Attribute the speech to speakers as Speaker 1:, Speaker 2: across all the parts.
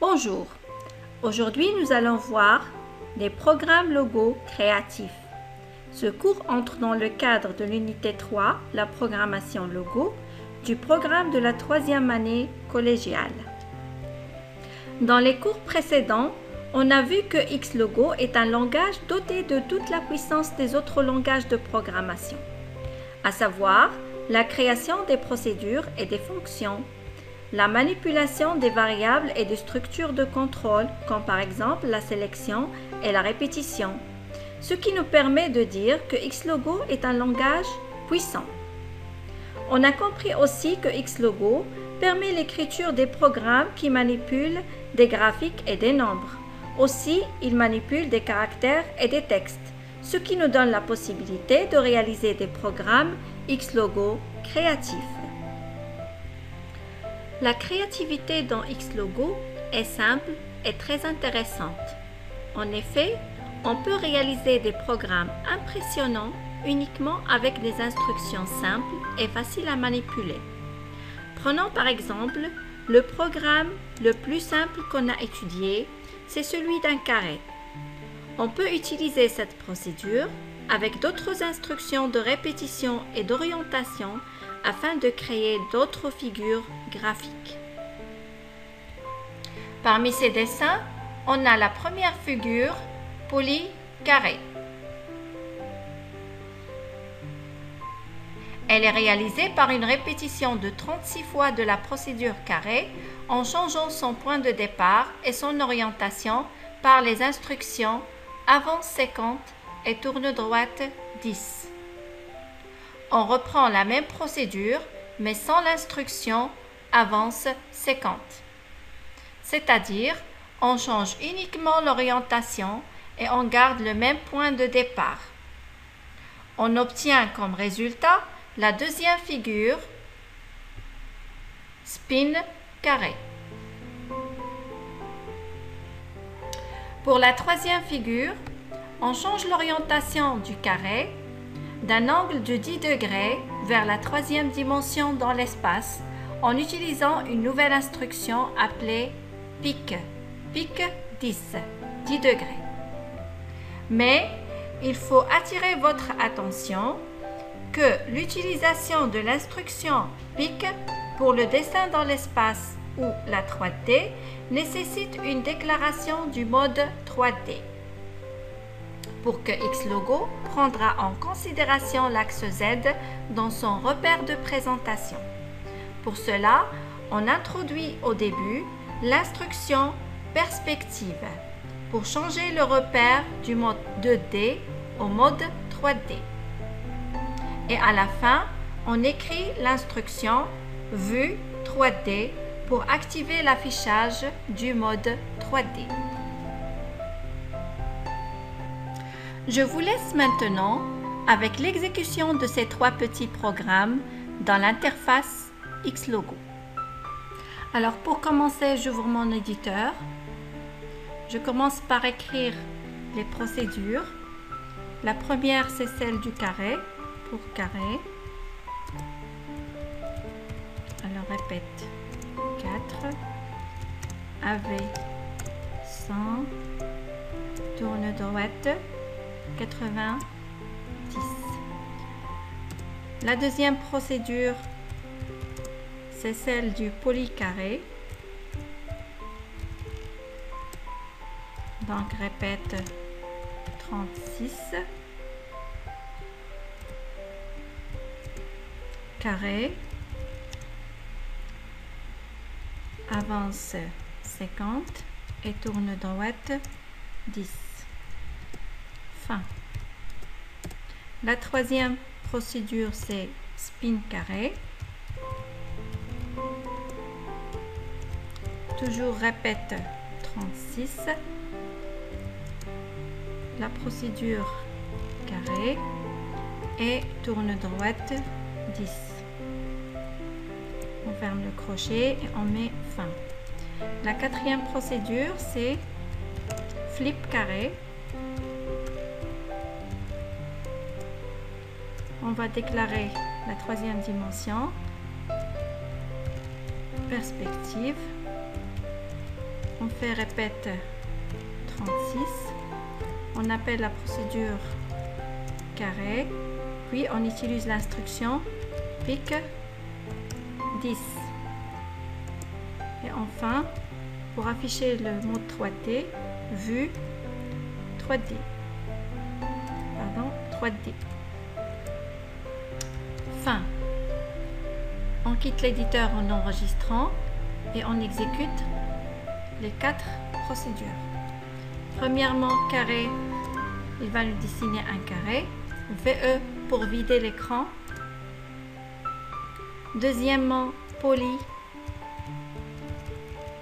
Speaker 1: Bonjour, aujourd'hui nous allons voir des programmes logos créatifs. Ce cours entre dans le cadre de l'unité 3, la programmation logo, du programme de la 3e année collégiale. Dans les cours précédents, on a vu que Xlogo est un langage doté de toute la puissance des autres langages de programmation, à savoir la création des procédures et des fonctions, la manipulation des variables et des structures de contrôle, comme par exemple la sélection et la répétition, ce qui nous permet de dire que Xlogo est un langage puissant. On a compris aussi que Xlogo permet l'écriture des programmes qui manipulent des graphiques et des nombres. Aussi, il manipule des caractères et des textes, ce qui nous donne la possibilité de réaliser des programmes Xlogo créatifs. La créativité dans Xlogo est simple et très intéressante. En effet, on peut réaliser des programmes impressionnants uniquement avec des instructions simples et faciles à manipuler. Prenons par exemple le programme le plus simple qu'on a étudié, c'est celui d'un carré. On peut utiliser cette procédure avec d'autres instructions de répétition et d'orientation afin de créer d'autres figures graphiques. Parmi ces dessins, on a la première figure, polycarré. Elle est réalisée par une répétition de 36 fois de la procédure carré en changeant son point de départ et son orientation par les instructions avance 50 et tourne droite 10. On reprend la même procédure mais sans l'instruction avance 50. C'est-à-dire, on change uniquement l'orientation et on garde le même point de départ. On obtient comme résultat la deuxième figure, spin carré. Pour la troisième figure, on change l'orientation du carré d'un angle de 10 degrés vers la troisième dimension dans l'espace en utilisant une nouvelle instruction appelée pic 10 degrés. Mais il faut attirer votre attention que l'utilisation de l'instruction pic pour le dessin dans l'espace ou la 3D nécessite une déclaration du mode 3D. Pour que Xlogo prendra en considération l'axe Z dans son repère de présentation. Pour cela, on introduit au début l'instruction perspective pour changer le repère du mode 2D au mode 3D. Et à la fin, on écrit l'instruction vue 3D pour activer l'affichage du mode 3D. Je vous laisse maintenant avec l'exécution de ces 3 petits programmes dans l'interface Xlogo. Alors pour commencer, j'ouvre mon éditeur. Je commence par écrire les procédures. La première, c'est celle du carré. Pour carré. Alors répète 4, AV 100, tourne droite 90. La deuxième procédure, c'est celle du polycarré. Donc répète 36. Carré, avance 50 et tourne droite 10. Fin. La troisième procédure, c'est spin carré. Toujours répète 36. La procédure carré et tourne droite 10. On ferme le crochet et on met fin. La quatrième procédure, c'est flip carré. On va déclarer la troisième dimension, perspective, On fait répète 36. On appelle la procédure carré. Puis on utilise l'instruction pic 10. Et enfin, pour afficher le mode 3D, vue 3D. Pardon, 3D. Fin. On quitte l'éditeur en enregistrant et on exécute les 4 procédures. Premièrement, carré, il va nous dessiner un carré. VE pour vider l'écran. Deuxièmement, poly,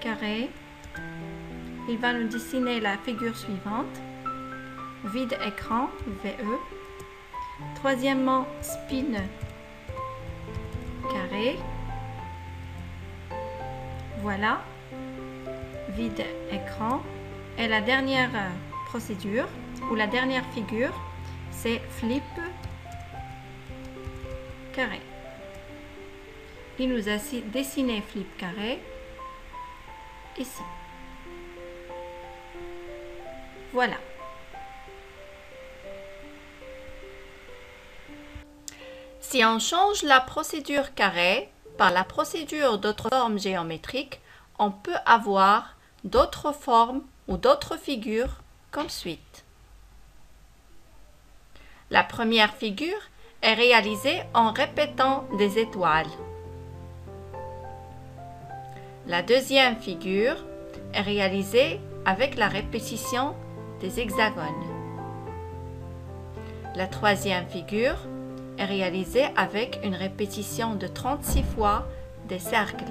Speaker 1: carré. Il va nous dessiner la figure suivante. Vide écran, VE. Troisièmement, spin, carré. Voilà. Vide écran. Et la dernière procédure, ou la dernière figure, c'est flip, carré. Il nous a dessiné flip carré ici. Voilà. Si on change la procédure carré par la procédure d'autres formes géométriques, on peut avoir d'autres formes ou d'autres figures comme suite. La première figure est réalisée en répétant des étoiles. La deuxième figure est réalisée avec la répétition des hexagones. La troisième figure est réalisée avec une répétition de 36 fois des cercles.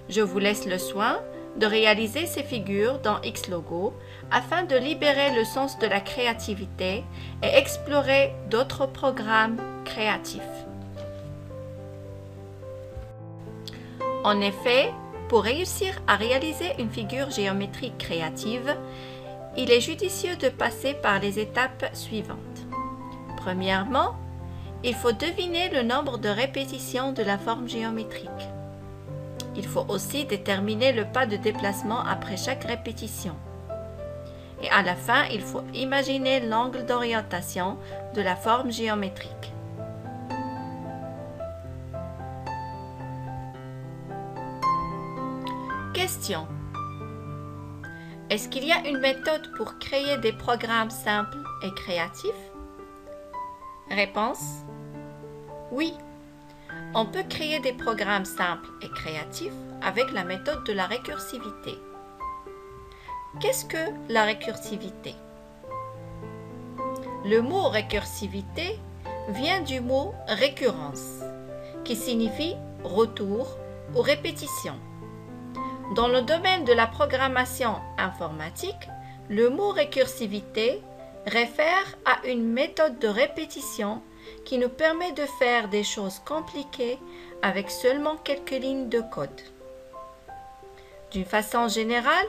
Speaker 1: Je vous laisse le soin de réaliser ces figures dans Xlogo afin de libérer le sens de la créativité et explorer d'autres programmes créatifs. En effet, pour réussir à réaliser une figure géométrique créative, il est judicieux de passer par les étapes suivantes. Premièrement, il faut deviner le nombre de répétitions de la forme géométrique. Il faut aussi déterminer le pas de déplacement après chaque répétition. Et à la fin, il faut imaginer l'angle d'orientation de la forme géométrique. Question. Est-ce qu'il y a une méthode pour créer des programmes simples et créatifs? Réponse. Oui. On peut créer des programmes simples et créatifs avec la méthode de la récursivité. Qu'est-ce que la récursivité? Le mot récursivité vient du mot récurrence, qui signifie retour ou répétition. Dans le domaine de la programmation informatique, le mot récursivité réfère à une méthode de répétition qui nous permet de faire des choses compliquées avec seulement quelques lignes de code. D'une façon générale,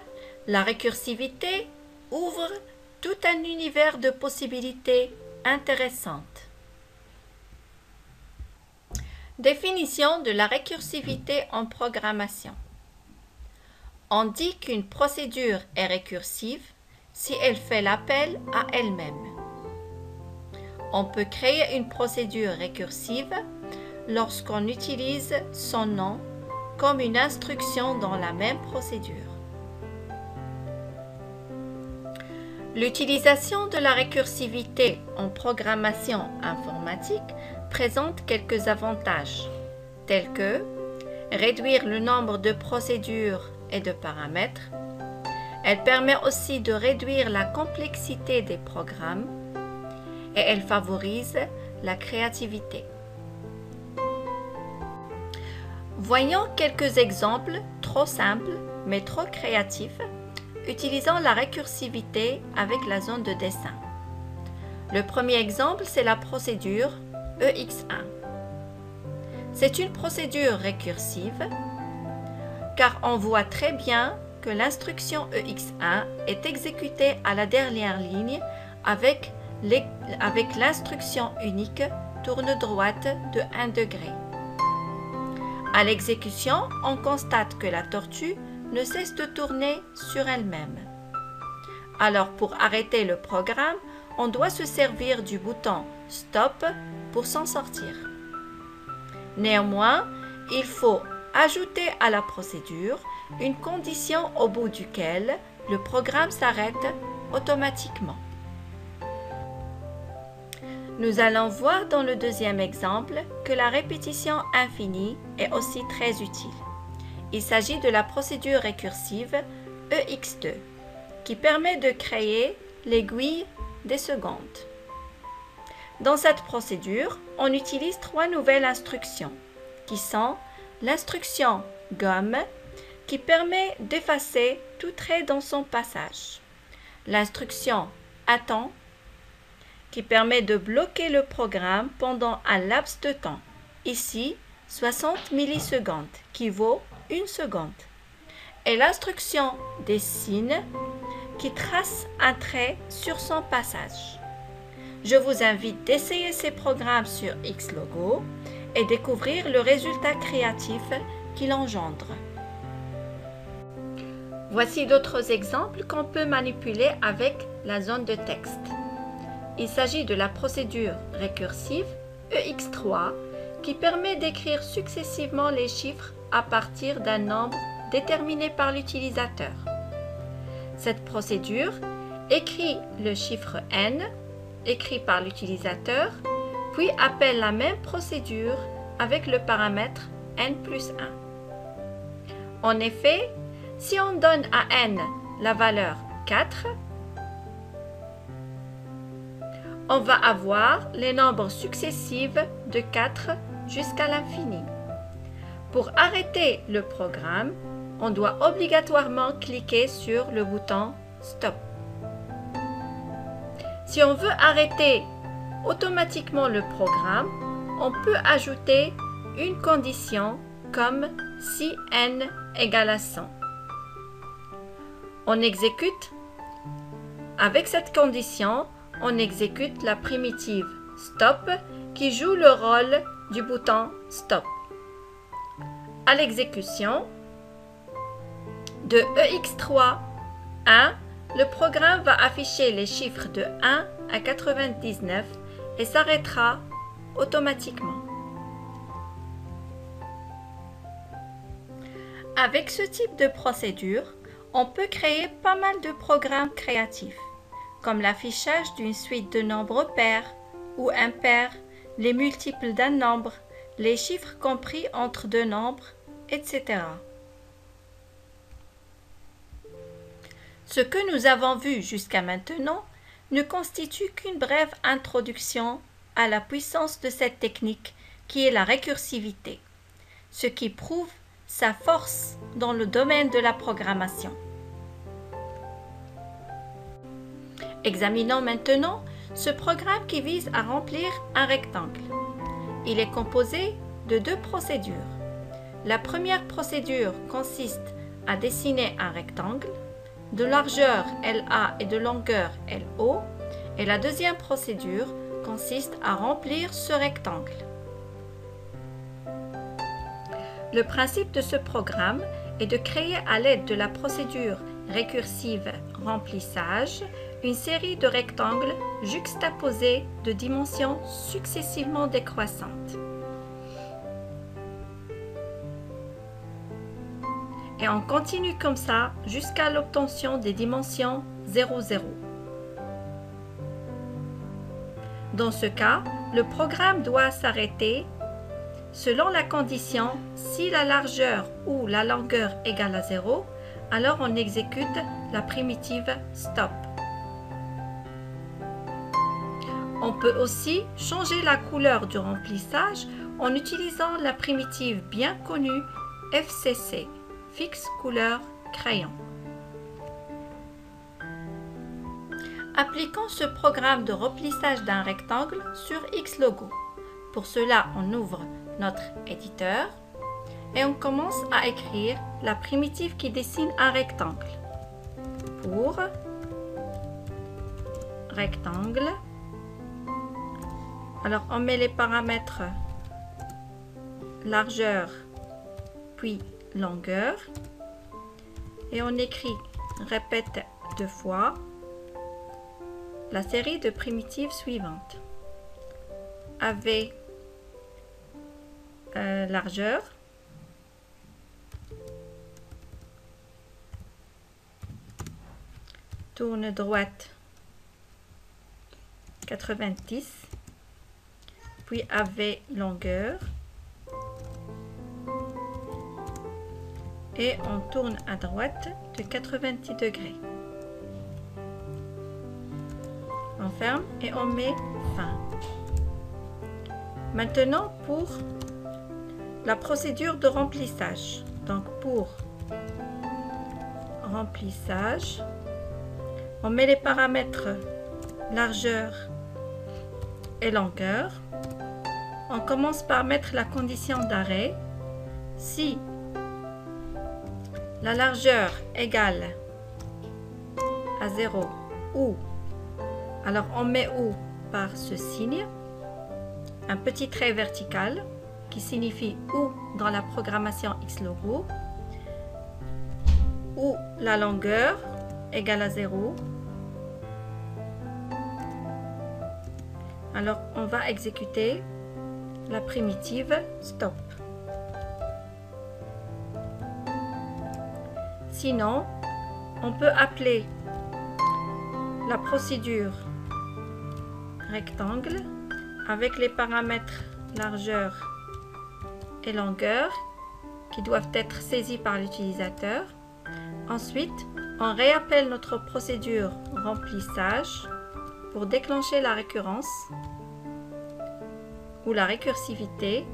Speaker 1: la récursivité ouvre tout un univers de possibilités intéressantes. Définition de la récursivité en programmation. On dit qu'une procédure est récursive si elle fait l'appel à elle-même. On peut créer une procédure récursive lorsqu'on utilise son nom comme une instruction dans la même procédure. L'utilisation de la récursivité en programmation informatique présente quelques avantages, tels que réduire le nombre de procédures et de paramètres. Elle permet aussi de réduire la complexité des programmes et elle favorise la créativité. Voyons quelques exemples trop simples mais trop créatifs utilisant la récursivité avec la zone de dessin. Le premier exemple, c'est la procédure EX1. C'est une procédure récursive car on voit très bien que l'instruction EX1 est exécutée à la dernière ligne avec l'instruction unique tourne droite de 1 degré. À l'exécution, on constate que la tortue ne cesse de tourner sur elle-même. Alors pour arrêter le programme, on doit se servir du bouton Stop pour s'en sortir. Néanmoins, il faut ajouter à la procédure une condition au bout duquel le programme s'arrête automatiquement. Nous allons voir dans le deuxième exemple que la répétition infinie est aussi très utile. Il s'agit de la procédure récursive EX2 qui permet de créer l'aiguille des secondes. Dans cette procédure, on utilise 3 nouvelles instructions qui sont l'instruction gomme qui permet d'effacer tout trait dans son passage, l'instruction attend qui permet de bloquer le programme pendant un laps de temps, ici 60 millisecondes qui vaut 1 seconde, et l'instruction dessine qui trace un trait sur son passage. Je vous invite d'essayer ces programmes sur Xlogo et découvrir le résultat créatif qu'il engendre. Voici d'autres exemples qu'on peut manipuler avec la zone de texte. Il s'agit de la procédure récursive EX3 qui permet d'écrire successivement les chiffres à partir d'un nombre déterminé par l'utilisateur. Cette procédure écrit le chiffre n écrit par l'utilisateur, puis appelle la même procédure avec le paramètre n plus 1. En effet, si on donne à n la valeur 4, on va avoir les nombres successifs de 4 jusqu'à l'infini. Pour arrêter le programme, on doit obligatoirement cliquer sur le bouton Stop. Si on veut arrêter automatiquement le programme, on peut ajouter une condition comme si n égale à 100. On exécute. Avec cette condition, on exécute la primitive Stop qui joue le rôle du bouton Stop. À l'exécution de EX3 1, le programme va afficher les chiffres de 1 à 99 et s'arrêtera automatiquement. Avec ce type de procédure, on peut créer pas mal de programmes créatifs, comme l'affichage d'une suite de nombres pairs ou impairs, les multiples d'un nombre, les chiffres compris entre deux nombres, etc. Ce que nous avons vu jusqu'à maintenant ne constitue qu'une brève introduction à la puissance de cette technique qui est la récursivité, ce qui prouve sa force dans le domaine de la programmation. Examinons maintenant ce programme qui vise à remplir un rectangle. Il est composé de 2 procédures. La première procédure consiste à dessiner un rectangle de largeur LA et de longueur LO, et la deuxième procédure consiste à remplir ce rectangle. Le principe de ce programme est de créer à l'aide de la procédure récursive remplissage une série de rectangles juxtaposés de dimensions successivement décroissantes. Et on continue comme ça jusqu'à l'obtention des dimensions 0, 0. Dans ce cas, le programme doit s'arrêter selon la condition si la largeur ou la longueur égale à 0, alors on exécute la primitive Stop. On peut aussi changer la couleur du remplissage en utilisant la primitive bien connue FCC. Fixe couleur crayon. Appliquons ce programme de remplissage d'un rectangle sur Xlogo. Pour cela, on ouvre notre éditeur et on commence à écrire la primitive qui dessine un rectangle. Pour rectangle, alors on met les paramètres largeur puis longueur. Et on écrit, répète 2 fois, la série de primitives suivantes. AV largeur, tourne droite 90, puis AV longueur, et on tourne à droite de 90 degrés. On ferme et on met fin. Maintenant pour la procédure de remplissage. Donc pour remplissage, on met les paramètres largeur et longueur. On commence par mettre la condition d'arrêt. Si la largeur égale à 0 ou, alors on met ou par ce signe, un petit trait vertical qui signifie ou dans la programmation Xlogo, ou la longueur égale à 0. Alors on va exécuter la primitive stop. Sinon, on peut appeler la procédure rectangle avec les paramètres largeur et longueur qui doivent être saisis par l'utilisateur. Ensuite, on réappelle notre procédure remplissage pour déclencher la récurrence ou la récursivité.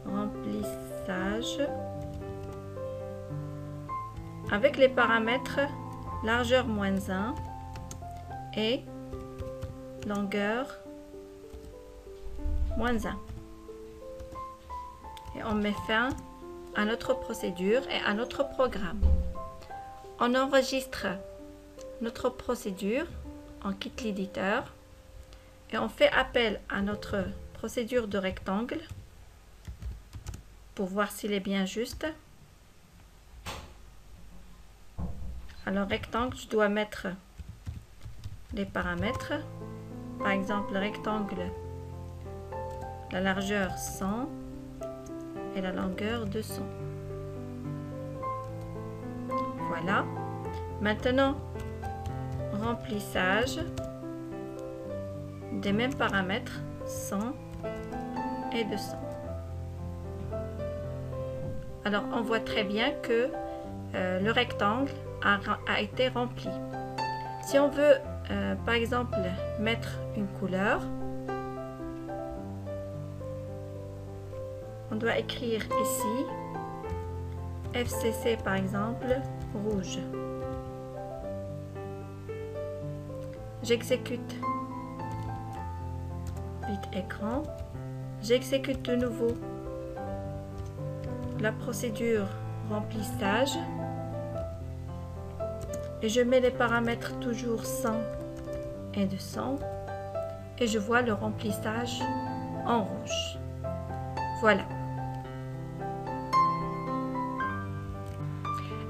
Speaker 1: Remplissage avec les paramètres largeur -1 et longueur -1. Et on met fin à notre procédure et à notre programme. On enregistre notre procédure, on quitte l'éditeur et on fait appel à notre procédure de rectangle pour voir s'il est bien juste. Alors rectangle, je dois mettre les paramètres. Par exemple, rectangle, la largeur 100 et la longueur 200. Voilà. Maintenant, remplissage des mêmes paramètres 100 et 200. Alors, on voit très bien que le rectangle a été rempli. Si on veut, par exemple, mettre une couleur, on doit écrire ici FCC par exemple rouge. J'exécute vite écran. J'exécute de nouveau la procédure remplissage et je mets les paramètres toujours 100 et 200 et je vois le remplissage en rouge. Voilà.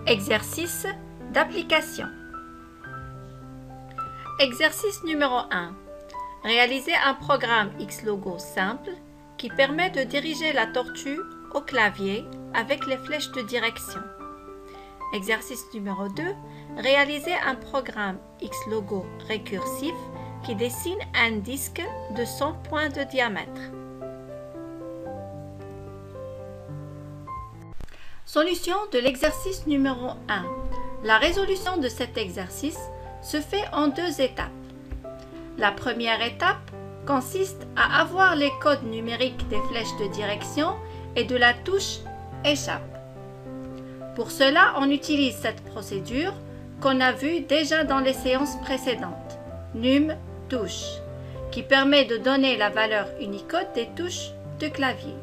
Speaker 1: Exercice d'application. Exercice numéro 1. Réaliser un programme Xlogo simple qui permet de diriger la tortue au clavier avec les flèches de direction. Exercice numéro 2. Réaliser un programme Xlogo récursif qui dessine un disque de 100 points de diamètre. Solution de l'exercice numéro 1. La résolution de cet exercice se fait en 2 étapes. La première étape consiste à avoir les codes numériques des flèches de direction et de la touche échappe. Pour cela, on utilise cette procédure qu'on a vue déjà dans les séances précédentes, num touche, qui permet de donner la valeur Unicode des touches de clavier.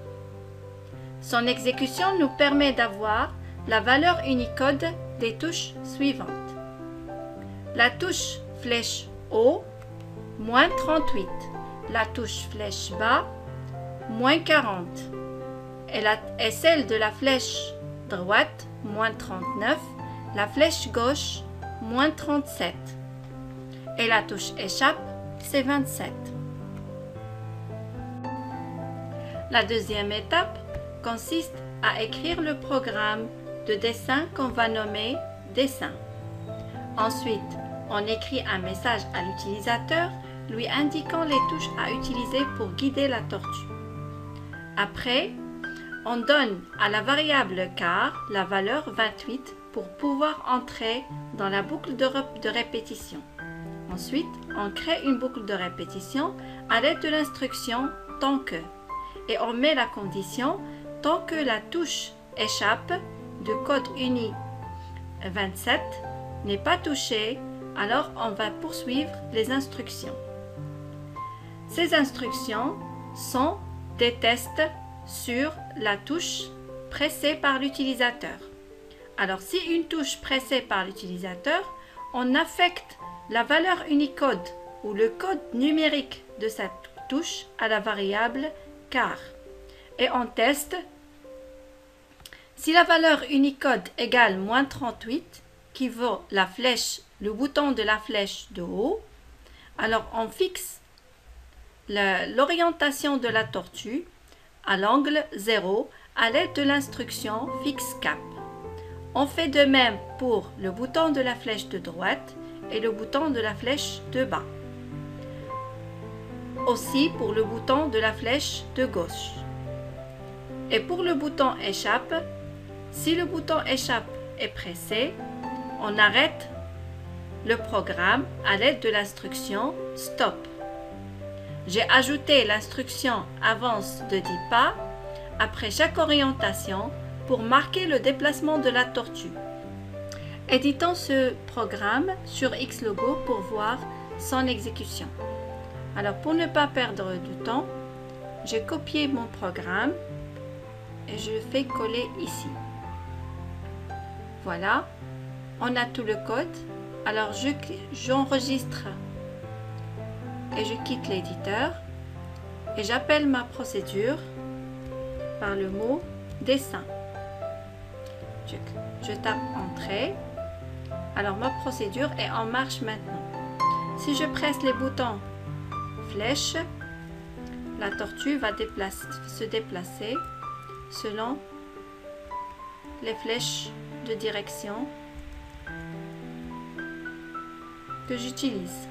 Speaker 1: Son exécution nous permet d'avoir la valeur Unicode des touches suivantes. La touche flèche haut, -38. La touche flèche bas, moins 40. Et celle de la flèche droite, moins 39. La flèche gauche, moins 37. Et la touche échappe, c'est 27. La deuxième étape consiste à écrire le programme de dessin qu'on va nommer dessin. Ensuite, on écrit un message à l'utilisateur lui indiquant les touches à utiliser pour guider la tortue. Après, on donne à la variable car la valeur 28 pour pouvoir entrer dans la boucle de répétition. Ensuite, on crée une boucle de répétition à l'aide de l'instruction tant que et on met la condition tant que la touche échappe de code uni 27 n'est pas touchée, alors on va poursuivre les instructions. Ces instructions sont des tests sur la touche pressée par l'utilisateur. Alors si une touche pressée par l'utilisateur, on affecte la valeur Unicode ou le code numérique de cette touche à la variable car et on teste si la valeur Unicode égale moins 38 qui vaut la flèche, le bouton de la flèche de haut, alors on fixe l'orientation de la tortue à l'angle 0 à l'aide de l'instruction fixe cap. On fait de même pour le bouton de la flèche de droite et le bouton de la flèche de bas. Aussi pour le bouton de la flèche de gauche. Et pour le bouton échappe, si le bouton échappe est pressé, on arrête le programme à l'aide de l'instruction stop. J'ai ajouté l'instruction avance de 10 pas après chaque orientation pour marquer le déplacement de la tortue. Éditons ce programme sur Xlogo pour voir son exécution. Alors pour ne pas perdre du temps, j'ai copié mon programme et je le fais coller ici. Voilà, on a tout le code. Alors j'enregistre et je quitte l'éditeur et j'appelle ma procédure par le mot dessin. Je tape entrée. Alors ma procédure est en marche maintenant. Si je presse les boutons flèche, la tortue va se déplacer selon les flèches de direction que j'utilise.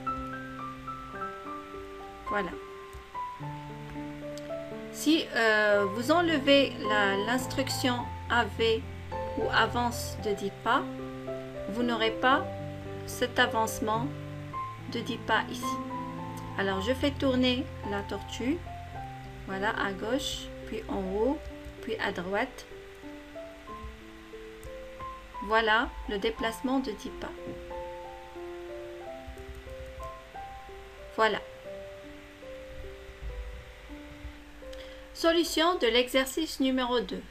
Speaker 1: Voilà. Si vous enlevez l'instruction AV ou avance de 10 pas, vous n'aurez pas cet avancement de 10 pas ici. Alors je fais tourner la tortue, voilà, à gauche, puis en haut, puis à droite. Voilà le déplacement de 10 pas. Voilà. Solution de l'exercice numéro 2.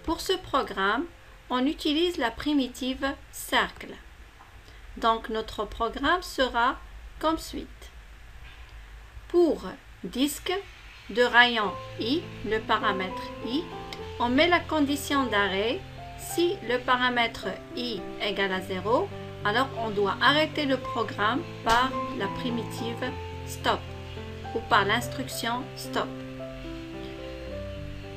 Speaker 1: Pour ce programme, on utilise la primitive cercle. Donc notre programme sera comme suit. Pour disque de rayon i, le paramètre i, on met la condition d'arrêt. Si le paramètre i égale à 0, alors on doit arrêter le programme par la primitive stop ou par l'instruction stop.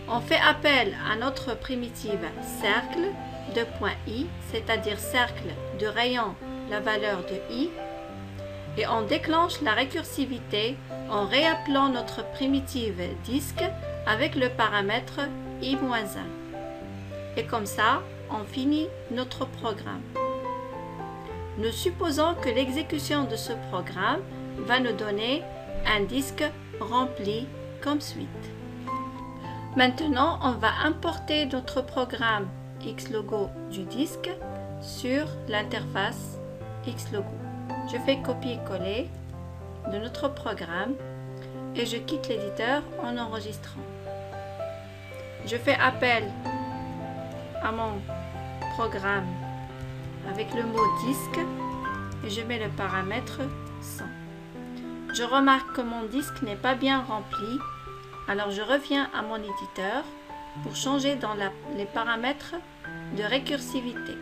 Speaker 1: On fait appel à notre primitive cercle de point i, c'est-à-dire cercle de rayon la valeur de i, et on déclenche la récursivité en réappelant notre primitive disque avec le paramètre i-1. Et comme ça, on finit notre programme. Nous supposons que l'exécution de ce programme va nous donner un disque rempli comme suite. Maintenant, on va importer notre programme Xlogo du disque sur l'interface Xlogo. Je fais copier-coller de notre programme et je quitte l'éditeur en enregistrant. Je fais appel à mon programme avec le mot disque et je mets le paramètre 100. Je remarque que mon disque n'est pas bien rempli, Alors je reviens à mon éditeur pour changer dans les paramètres de récursivité.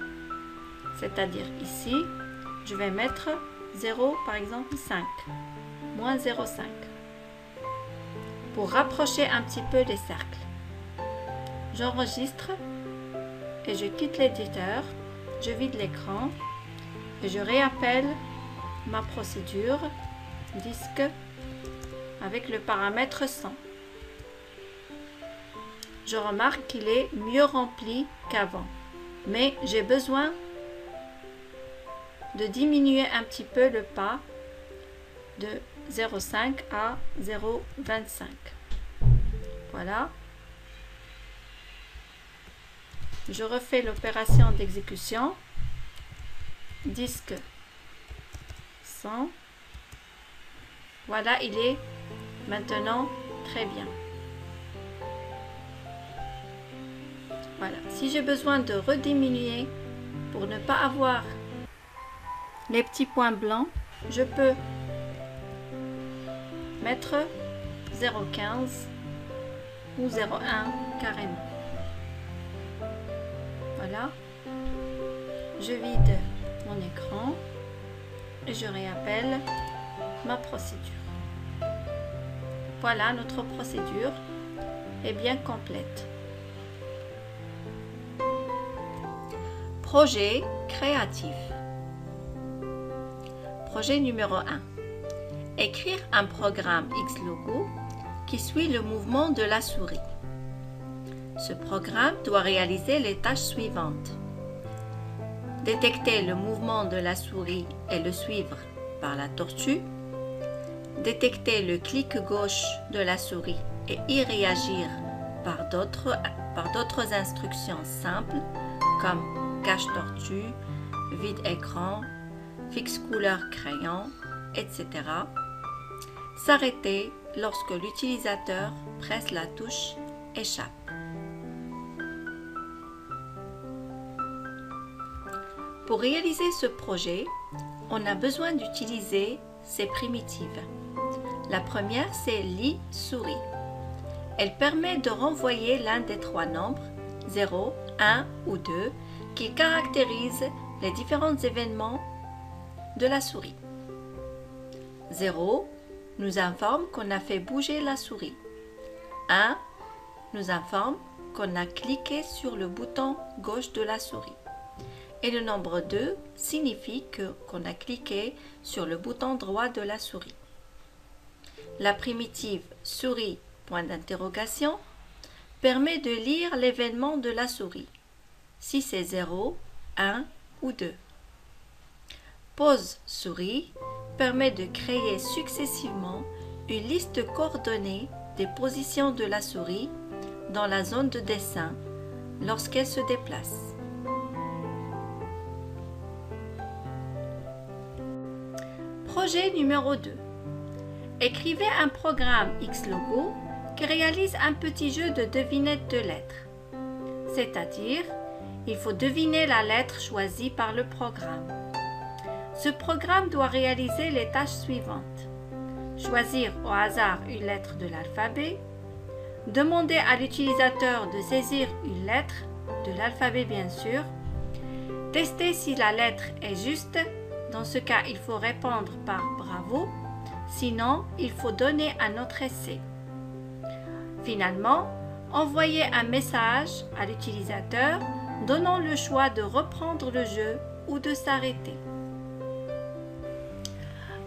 Speaker 1: C'est-à-dire ici, je vais mettre 0 par exemple 5, moins 0,5 pour rapprocher un petit peu les cercles. J'enregistre et je quitte l'éditeur, je vide l'écran et je réappelle ma procédure disque avec le paramètre 100. Je remarque qu'il est mieux rempli qu'avant, mais j'ai besoin de diminuer un petit peu le pas de 0,5 à 0,25. Voilà. Je refais l'opération d'exécution. Disque 100. Voilà, il est maintenant très bien. Voilà. Si j'ai besoin de rediminuer pour ne pas avoir les petits points blancs, je peux mettre 0,15 ou 0,1 carrément. Voilà. Je vide mon écran et je réappelle ma procédure. Voilà, notre procédure est bien complète. Projet créatif. Projet numéro 1. Écrire un programme Xlogo qui suit le mouvement de la souris. Ce programme doit réaliser les tâches suivantes. Détecter le mouvement de la souris et le suivre par la tortue. Détecter le clic gauche de la souris et y réagir par d'autres instructions simples comme cache tortue, vide écran, fixe couleur crayon, etc. S'arrêter lorsque l'utilisateur presse la touche échappe. Pour réaliser ce projet, on a besoin d'utiliser ces primitives. La première, c'est lit-souris. Elle permet de renvoyer l'un des trois nombres, 0, 1 ou 2, qui caractérisent les différents événements de la souris. 0 nous informe qu'on a fait bouger la souris. 1 nous informe qu'on a cliqué sur le bouton gauche de la souris. Et le nombre 2 signifie qu'on a cliqué sur le bouton droit de la souris. La primitive souris point d'interrogation permet de lire l'événement de la souris, si c'est 0, 1 ou 2. Pause souris permet de créer successivement une liste coordonnée des positions de la souris dans la zone de dessin lorsqu'elle se déplace. Projet numéro 2. Écrivez un programme Xlogo qui réalise un petit jeu de devinette de lettres. C'est-à-dire, il faut deviner la lettre choisie par le programme. Ce programme doit réaliser les tâches suivantes. Choisir au hasard une lettre de l'alphabet. Demander à l'utilisateur de saisir une lettre, de l'alphabet bien sûr. Tester si la lettre est juste. Dans ce cas, il faut répondre par bravo. Sinon, il faut donner un autre essai. Finalement, envoyer un message à l'utilisateur donnant le choix de reprendre le jeu ou de s'arrêter.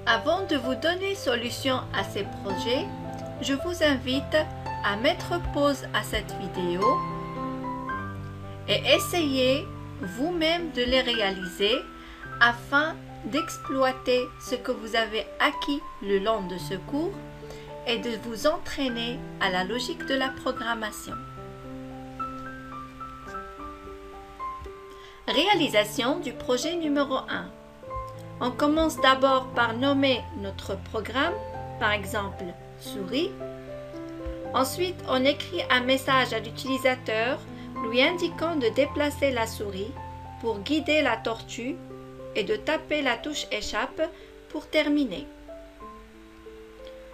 Speaker 1: Avant de vous donner solution à ces projets, je vous invite à mettre pause à cette vidéo et essayer vous-même de les réaliser afin d'exploiter ce que vous avez acquis le long de ce cours et de vous entraîner à la logique de la programmation. Réalisation du projet numéro 1. On commence d'abord par nommer notre programme, par exemple souris. Ensuite, on écrit un message à l'utilisateur lui indiquant de déplacer la souris pour guider la tortue et de taper la touche échappe pour terminer.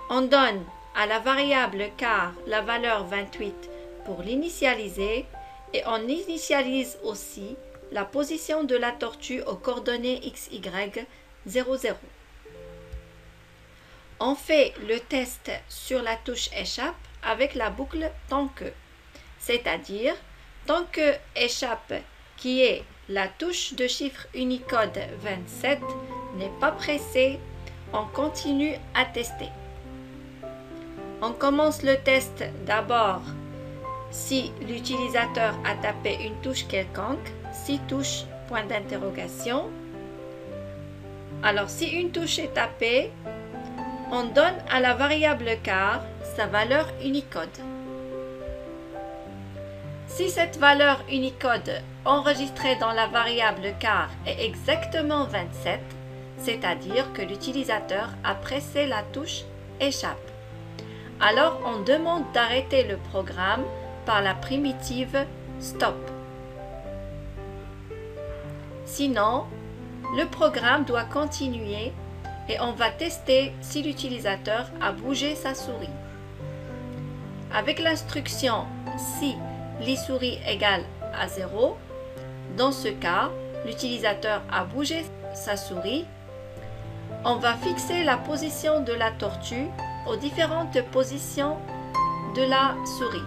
Speaker 1: On donne à la variable car la valeur 28 pour l'initialiser et on initialise aussi la position de la tortue aux coordonnées XY 00. On fait le test sur la touche échappe avec la boucle tant que, c'est-à-dire tant que échappe qui est la touche de chiffre Unicode 27 n'est pas pressée, on continue à tester. On commence le test d'abord si l'utilisateur a tapé une touche quelconque, si touche point d'interrogation. Alors si une touche est tapée, on donne à la variable car sa valeur Unicode. Si cette valeur Unicode enregistrée dans la variable car est exactement 27, c'est-à-dire que l'utilisateur a pressé la touche échappe, alors on demande d'arrêter le programme par la primitive stop. Sinon, le programme doit continuer et on va tester si l'utilisateur a bougé sa souris. Avec l'instruction si l'e-souris égale à 0, dans ce cas, l'utilisateur a bougé sa souris, on va fixer la position de la tortue aux différentes positions de la souris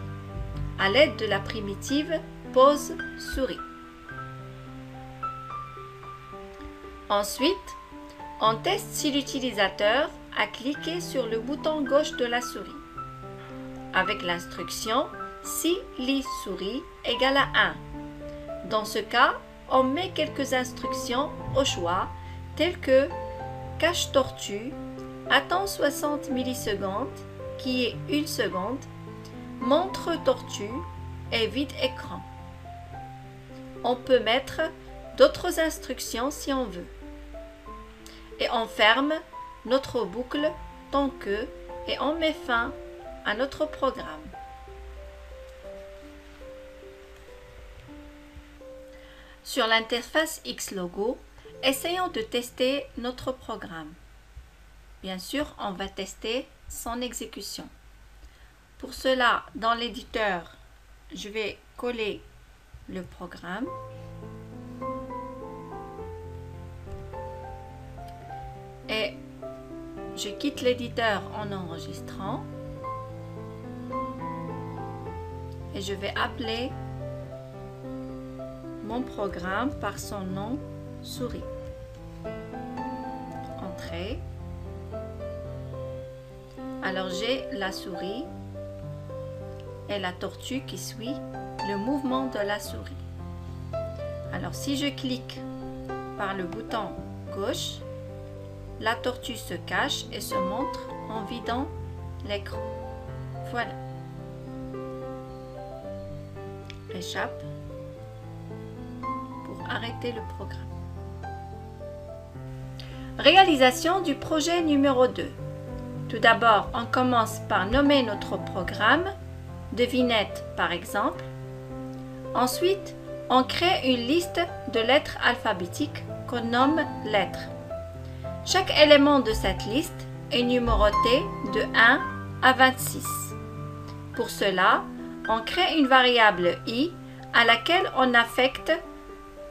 Speaker 1: à l'aide de la primitive pose souris. Ensuite, on teste si l'utilisateur a cliqué sur le bouton gauche de la souris avec l'instruction si l'e-souris égale à 1. Dans ce cas, on met quelques instructions au choix telles que cache tortue, attends 60 millisecondes qui est 1 seconde, montre tortue et vide écran. On peut mettre d'autres instructions si on veut. Et on ferme notre boucle tant que et on met fin à notre programme. Sur l'interface Xlogo, essayons de tester notre programme. Bien sûr, on va tester son exécution. Pour cela, dans l'éditeur, je vais coller le programme. Et je quitte l'éditeur en enregistrant. Et je vais appeler mon programme par son nom souris. Entrée. Alors j'ai la souris et la tortue qui suit le mouvement de la souris. Alors si je clique par le bouton gauche, la tortue se cache et se montre en vidant l'écran. Voilà. Échappe pour arrêter le programme. Réalisation du projet numéro 2. Tout d'abord, on commence par nommer notre programme, devinette par exemple. Ensuite, on crée une liste de lettres alphabétiques qu'on nomme lettres. Chaque élément de cette liste est numéroté de 1 à 26. Pour cela, on crée une variable i à laquelle on affecte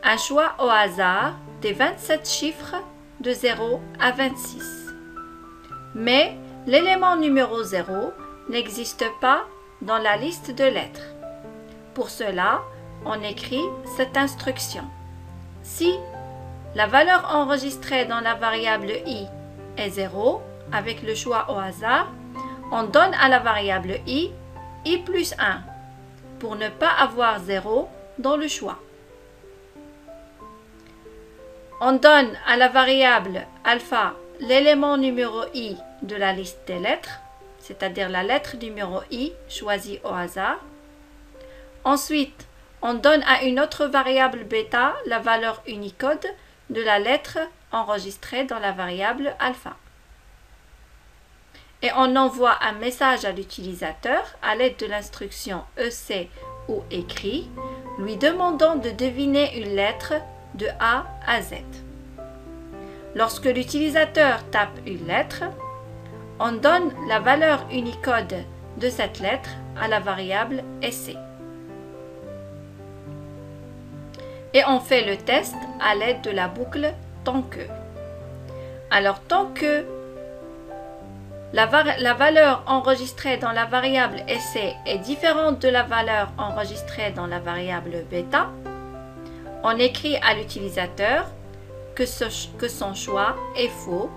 Speaker 1: un choix au hasard des 27 chiffres de 0 à 26. Mais l'élément numéro 0 n'existe pas dans la liste de lettres. Pour cela, on écrit cette instruction. Si la valeur enregistrée dans la variable i est 0, avec le choix au hasard, on donne à la variable i plus 1, pour ne pas avoir 0 dans le choix. On donne à la variable alpha l'élément numéro i de la liste des lettres, c'est-à-dire la lettre numéro i choisie au hasard. Ensuite, on donne à une autre variable bêta la valeur Unicode de la lettre enregistrée dans la variable alpha. Et on envoie un message à l'utilisateur à l'aide de l'instruction EC ou écrit, lui demandant de deviner une lettre de A à Z. Lorsque l'utilisateur tape une lettre, On donne la valeur Unicode de cette lettre à la variable essai. Et on fait le test à l'aide de la boucle tant que. Alors tant que la valeur enregistrée dans la variable essai est différente de la valeur enregistrée dans la variable bêta, on écrit à l'utilisateur que son choix est faux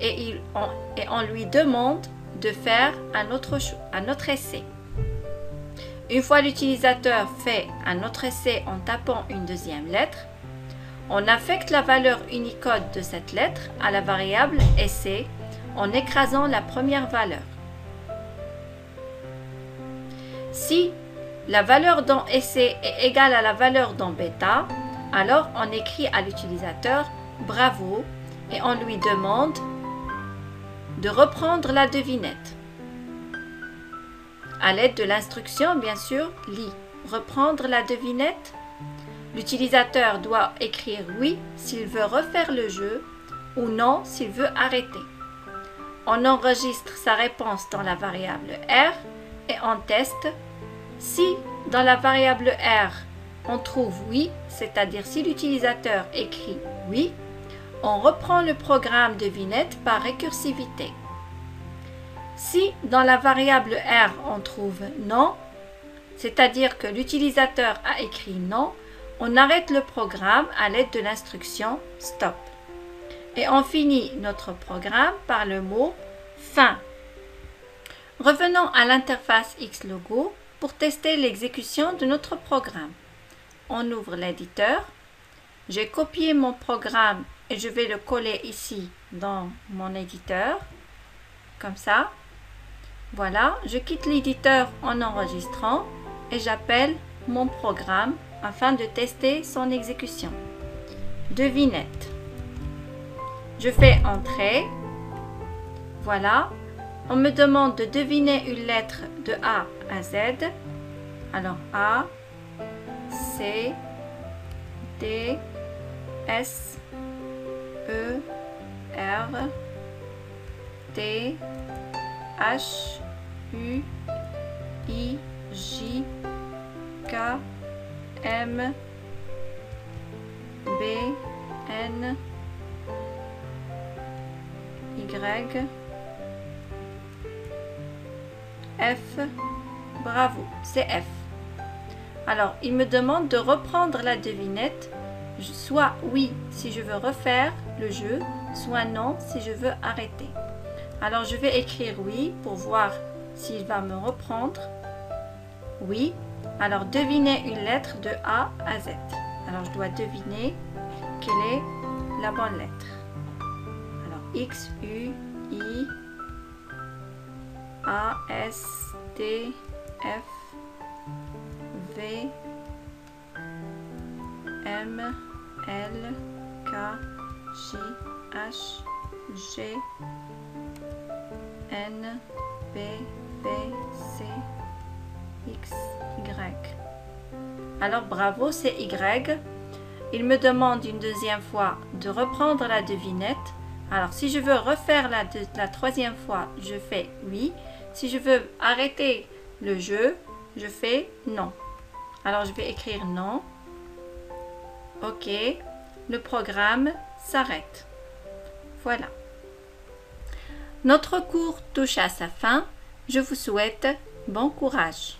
Speaker 1: et on lui demande de faire un autre essai. Une fois l'utilisateur fait un autre essai en tapant une deuxième lettre, on affecte la valeur Unicode de cette lettre à la variable essai en écrasant la première valeur. Si la valeur dans essai est égale à la valeur dans bêta, alors on écrit à l'utilisateur bravo et on lui demande de reprendre la devinette. À l'aide de l'instruction, bien sûr, lis. Reprendre la devinette. L'utilisateur doit écrire oui s'il veut refaire le jeu ou non s'il veut arrêter. On enregistre sa réponse dans la variable R et on teste. Si dans la variable R on trouve oui, c'est-à-dire si l'utilisateur écrit oui, on reprend le programme devinette par récursivité. Si dans la variable R on trouve non, c'est-à-dire que l'utilisateur a écrit non, on arrête le programme à l'aide de l'instruction stop. Et on finit notre programme par le mot fin. Revenons à l'interface Xlogo pour tester l'exécution de notre programme. On ouvre l'éditeur. J'ai copié mon programme et je vais le coller ici dans mon éditeur. Comme ça. Voilà, je quitte l'éditeur en enregistrant et j'appelle mon programme afin de tester son exécution. Devinette. Je fais entrée. Voilà. On me demande de deviner une lettre de A à Z. Alors A, C, D, S, E, R, T, H, U, I, J, K, M, B, N, Y, F. Bravo, c'est F. Alors, il me demande de reprendre la devinette, soit oui si je veux refaire le jeu, soit non si je veux arrêter. Alors, je vais écrire oui pour voir s'il va me reprendre. Oui. Alors, devinez une lettre de A à Z. Alors, je dois deviner quelle est la bonne lettre. Alors, X, U, I, A, S, T, F, V, M, L, K, J, H, G, N, B, B, C, X, Y. Alors bravo, c'est Y. Il me demande une deuxième fois de reprendre la devinette. Alors si je veux refaire la troisième fois, je fais oui. Si je veux arrêter le jeu, je fais non. Alors je vais écrire non. OK. Le programme s'arrête. Voilà. Notre cours touche à sa fin. Je vous souhaite bon courage.